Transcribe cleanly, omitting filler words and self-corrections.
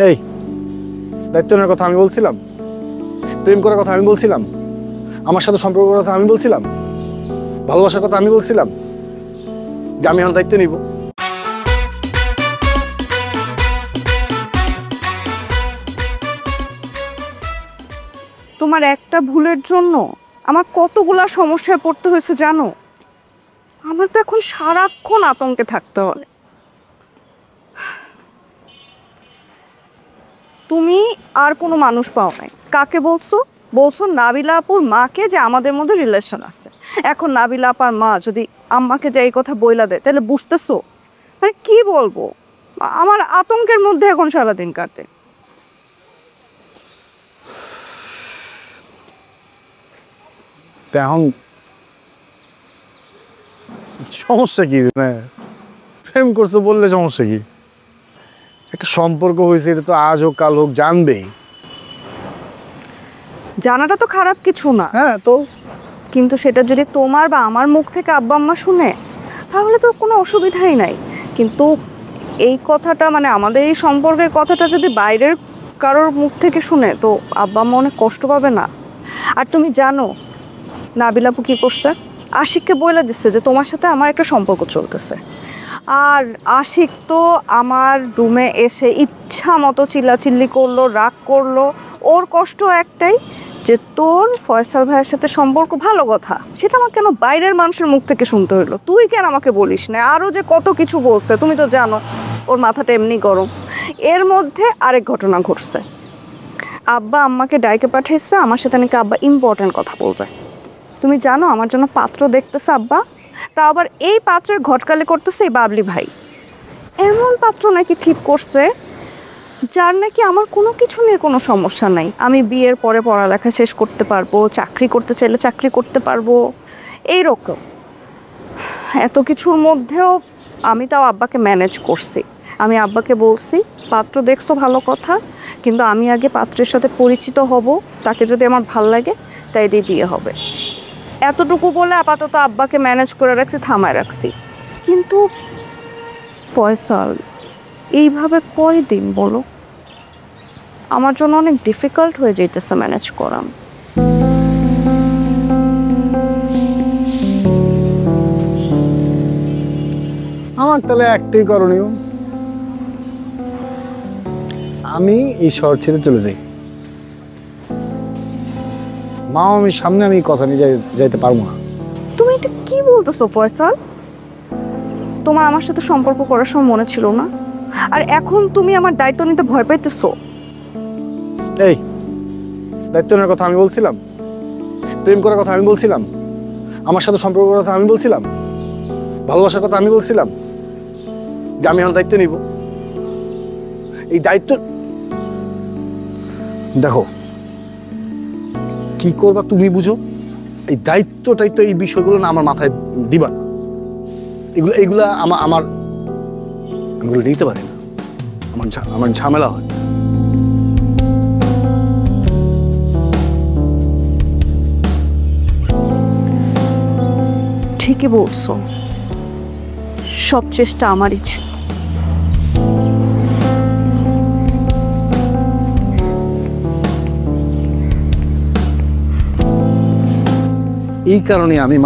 এই দায়িত্ব নেওয়ার কথা আমি বলছিলাম, প্রেম করার কথা আমি বলছিলাম, আমার সাথে সম্পর্ক করার কথা আমি বলছিলাম, ভালোবাসার কথা আমি বলছিলাম যে আমি এখন দায়িত্ব নিব। তোমার একটা ভুলের জন্য আমার কতগুলা সমস্যায় পড়তে হয়েছে জানো। আমার তো এখন সারাক্ষণ আতঙ্কে থাকতে হয়। তুমি আর কোনো মানুষ পাও নাই, কাকে বলছো? বলছো নাবিলা আপুর মাকে যে আমাদের মধ্যে রিলেশন আছে। এখন নাবিলা আপার মা যদি আম্মাকে যে এই কথা বইলা দেয় তাহলে বুঝতেছো মানে কি বলবো। আমার আতঙ্কের মধ্যে এখন সারাদিন কাটে। এখন সমস্যা কি? প্রেম করছো বললে সমস্যা কি? একটা সম্পর্ক হয়েছে, এটা তো আজ হোক কাল হোক জানবেই। জানাটা তো খারাপ কিছু না, হ্যাঁ তো কিন্তু সেটা যদি তোমার বা আমার মুখ থেকে আব্বা আম্মা শুনে তাহলে তো কোনো অসুবিধাই নাই। কিন্তু এই কথাটা মানে আমাদের এই সম্পর্কের কথাটা যদি বাইরের কারোর মুখ থেকে শুনে তো আব্বা আম্মা অনেক কষ্ট পাবে না? আর তুমি জানো নাবিল আপু কী করছে? আশিককে বলে দিচ্ছে যে তোমার সাথে আমার একটা সম্পর্ক চলতেছে। আর আশিক তো আমার রুমে এসে ইচ্ছা মতো চিল্লাচিল্লি করলো, রাগ করলো। ওর কষ্ট একটাই যে তোর ফয়সাল ভাইয়ের সাথে সম্পর্ক, ভালো কথা, সেটা আমার কেন বাইরের মানুষের মুখ থেকে শুনতে হইলো? তুই কেন আমাকে বলিস না? আরও যে কত কিছু বলছে, তুমি তো জানো ওর মাথাটা এমনি গরম। এর মধ্যে আরেক ঘটনা ঘটছে, আব্বা আম্মাকে ডাইকে পাঠাইছে আমার সাথে নাকি আব্বা ইম্পর্ট্যান্ট কথা বলতে। তুমি জানো আমার জন্য পাত্র দেখতেছে আব্বা, তা আবার এই পাত্রের ঘটকালি করতেছে এই বাবলি ভাই। এমন পাত্র নাকি ঠিক করছে যার নাকি আমার কোনো কিছু নিয়ে কোনো সমস্যা নাই। আমি বিয়ের পরে পড়ালেখা শেষ করতে পারবো, চাকরি করতে চাইলে চাকরি করতে পারবো, এইরকম। এত কিছুর মধ্যেও আমি তাও আব্বাকে ম্যানেজ করছি। আমি আব্বাকে বলছি পাত্র দেখছো ভালো কথা, কিন্তু আমি আগে পাত্রের সাথে পরিচিত হব, তাকে যদি আমার ভাল লাগে তাই দিয়ে বিয়ে হবে। এতটুকু বলে আপাতত আব্বাকে ম্যানেজ করে রাখছি, থামায় রাখছি। কিন্তু ফয়সাল এইভাবে কয়দিন বলো? আমার জন্য অনেক ডিফিকাল্ট হয়ে যেতেছে ম্যানেজ করা। আমার তাহলে একটাই করণীয়, আমি এই শহর ছেড়ে চলে যাই। মা আমি সামনে আমি কথা নিয়ে যাইতে পারবো না। তুমি এটা কি বলতেছো ফয়সাল? তোমার আমার সাথে সম্পর্ক করার সময় মনে ছিল না, আর এখন তুমি আমার দায়িত্ব নিতে ভয় পাইতেছো? এই দায়িত্ব নেওয়ার কথা আমি বলছিলাম, প্রেম করার কথা আমি বলছিলাম, আমার সাথে সম্পর্ক করার কথা আমি বলছিলাম, ভালোবাসার কথা আমি বলছিলাম যে আমি এখন দায়িত্ব নিব। এই দায়িত্ব দেখো কি করবা তুমি বুঝো। এই দায়িত্ব এই বিষয়গুলো না আমার মাথায় দিবা না। এগুলা আমার এগুলো নিতে পারি না, আমার ঝামেলা হয়। ঠিকই বলছো, সব চেষ্টা আমারই ছিল। এই কারণে আমি